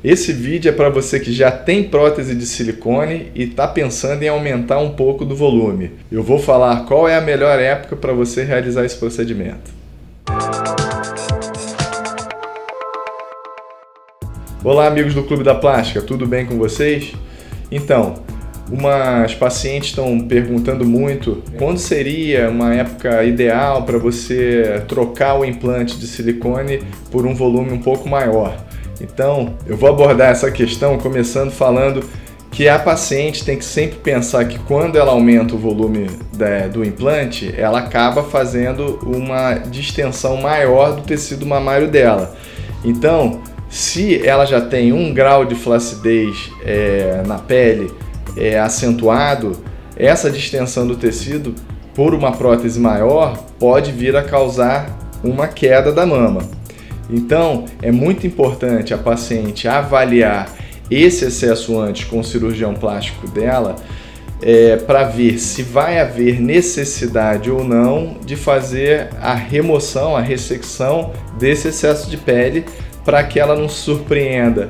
Esse vídeo é para você que já tem prótese de silicone e está pensando em aumentar um pouco do volume. Eu vou falar qual é a melhor época para você realizar esse procedimento. Olá, amigos do Clube da Plástica, tudo bem com vocês? Então, umas pacientes estão perguntando muito quando seria uma época ideal para você trocar o implante de silicone por um volume um pouco maior. Então, eu vou abordar essa questão começando falando que a paciente tem que sempre pensar que quando ela aumenta o volume do implante, ela acaba fazendo uma distensão maior do tecido mamário dela. Então, se ela já tem 1 grau de flacidez na pele acentuado, essa distensão do tecido por uma prótese maior pode vir a causar uma queda da mama. Então, é muito importante a paciente avaliar esse excesso antes com o cirurgião plástico dela para ver se vai haver necessidade ou não de fazer a remoção, a ressecção desse excesso de pele para que ela não se surpreenda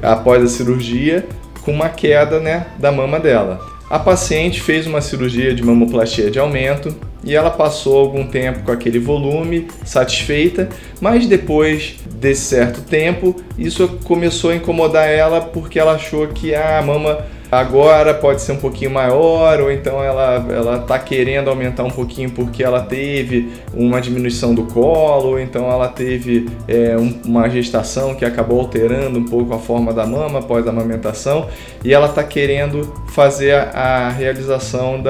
após a cirurgia com uma queda, da mama dela. A paciente fez uma cirurgia de mamoplastia de aumento e ela passou algum tempo com aquele volume, satisfeita, mas depois desse certo tempo, isso começou a incomodar ela porque ela achou que a mama agora pode ser um pouquinho maior, ou então ela está querendo aumentar um pouquinho porque ela teve uma diminuição do colo, ou então ela teve uma gestação que acabou alterando um pouco a forma da mama após a amamentação, e ela está querendo fazer a realização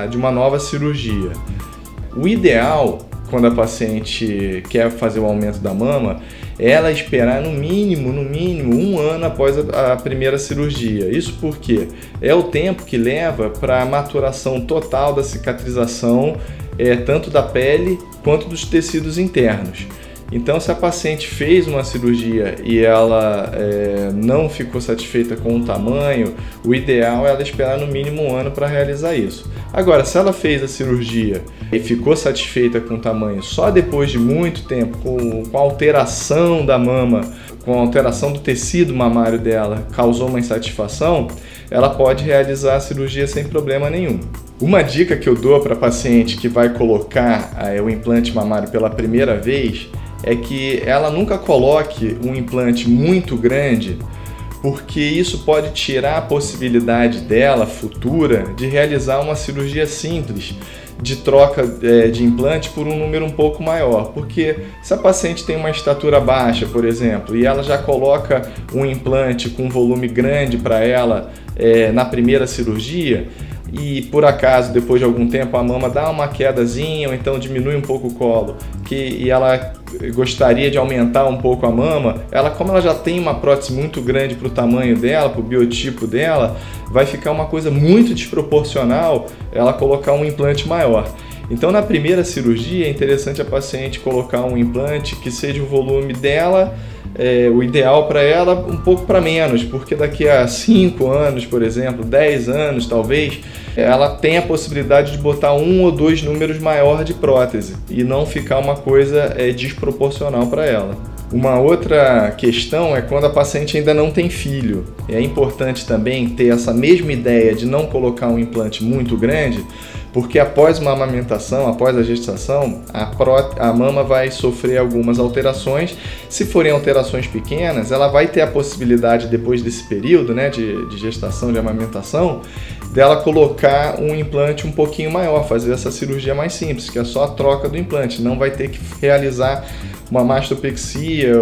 de uma nova cirurgia. O ideal, quando a paciente quer fazer o aumento da mama, é ela esperar no mínimo 1 ano após a primeira cirurgia. Isso porque é o tempo que leva para a maturação total da cicatrização, tanto da pele quanto dos tecidos internos. Então, se a paciente fez uma cirurgia e ela não ficou satisfeita com o tamanho, o ideal é ela esperar no mínimo 1 ano para realizar isso. Agora, se ela fez a cirurgia e ficou satisfeita com o tamanho só depois de muito tempo, com a alteração da mama, com a alteração do tecido mamário dela, causou uma insatisfação, ela pode realizar a cirurgia sem problema nenhum. Uma dica que eu dou para a paciente que vai colocar o implante mamário pela primeira vez é que ela nunca coloque um implante muito grande, porque isso pode tirar a possibilidade dela futura de realizar uma cirurgia simples de troca de implante por um número um pouco maior. Porque se a paciente tem uma estatura baixa, por exemplo, e ela já coloca um implante com volume grande para ela na primeira cirurgia, e por acaso depois de algum tempo a mama dá uma quedazinha ou então diminui um pouco o colo e ela gostaria de aumentar um pouco a mama, como ela já tem uma prótese muito grande para o tamanho dela, para o biotipo dela, vai ficar uma coisa muito desproporcional ela colocar um implante maior. Então, na primeira cirurgia é interessante a paciente colocar um implante que seja o volume dela, o ideal para ela um pouco para menos, porque daqui a 5 anos, por exemplo, 10 anos talvez, ela tem a possibilidade de botar 1 ou 2 números maior de prótese e não ficar uma coisa desproporcional para ela. Uma outra questão é quando a paciente ainda não tem filho. É importante também ter essa mesma ideia de não colocar um implante muito grande, porque após uma amamentação, após a gestação, a mama vai sofrer algumas alterações. Se forem alterações pequenas, ela vai ter a possibilidade, depois desse período de gestação, de amamentação, dela colocar um implante um pouquinho maior, fazer essa cirurgia mais simples, que é só a troca do implante. Não vai ter que realizar uma mastopexia,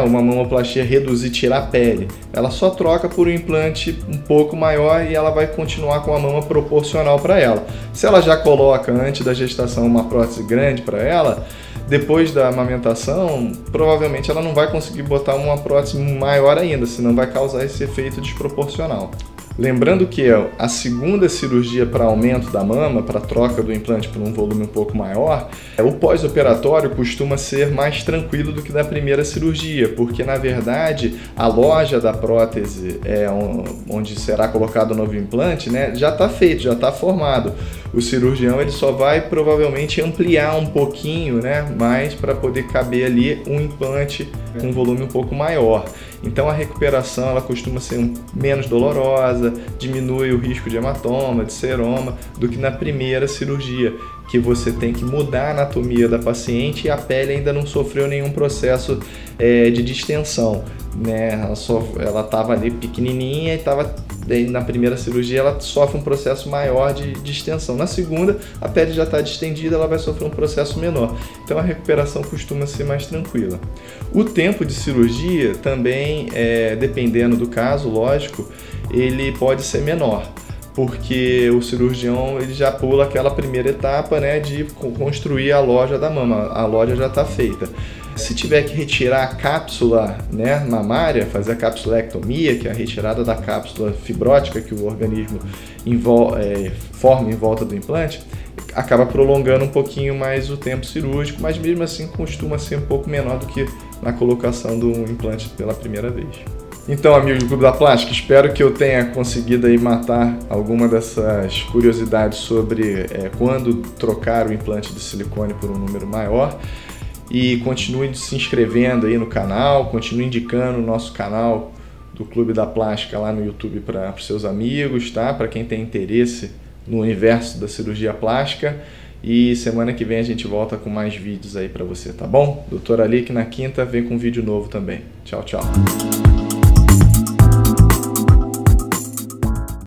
uma mamoplastia, reduzir, tirar a pele. Ela só troca por um implante um pouco maior e ela vai continuar com a mama proporcional para ela. Se ela já coloca antes da gestação uma prótese grande para ela, depois da amamentação, provavelmente ela não vai conseguir botar uma prótese maior ainda, senão vai causar esse efeito desproporcional. Lembrando que a segunda cirurgia para aumento da mama, para troca do implante por um volume um pouco maior, o pós-operatório costuma ser mais tranquilo do que da primeira cirurgia, porque na verdade a loja da prótese, onde será colocado o novo implante, já está feito, já está formado. O cirurgião ele só vai provavelmente ampliar um pouquinho, mais para poder caber ali um implante com um volume um pouco maior. Então a recuperação ela costuma ser menos dolorosa, diminui o risco de hematoma, de seroma, do que na primeira cirurgia, que você tem que mudar a anatomia da paciente e a pele ainda não sofreu nenhum processo de distensão, né? Ela estava ali pequenininha e na primeira cirurgia ela sofre um processo maior de distensão. Na segunda, a pele já está distendida, ela vai sofrer um processo menor. Então a recuperação costuma ser mais tranquila. O tempo de cirurgia também, dependendo do caso, lógico, ele pode ser menor, porque o cirurgião ele já pula aquela primeira etapa, né, de construir a loja da mama. A loja já está feita. Se tiver que retirar a cápsula, né, mamária, fazer a capsulectomia, que é a retirada da cápsula fibrótica que o organismo forma em volta do implante, acaba prolongando um pouquinho mais o tempo cirúrgico, mas mesmo assim costuma ser um pouco menor do que na colocação do implante pela primeira vez. Então, amigos do Clube da Plástica, espero que eu tenha conseguido aí matar alguma dessas curiosidades sobre quando trocar o implante de silicone por um número maior. E continue se inscrevendo aí no canal, continue indicando o nosso canal do Clube da Plástica lá no YouTube para os seus amigos, tá? Para quem tem interesse no universo da cirurgia plástica. E semana que vem a gente volta com mais vídeos aí para você, tá bom? Doutor Ali, que na quinta vem com um vídeo novo também. Tchau, tchau.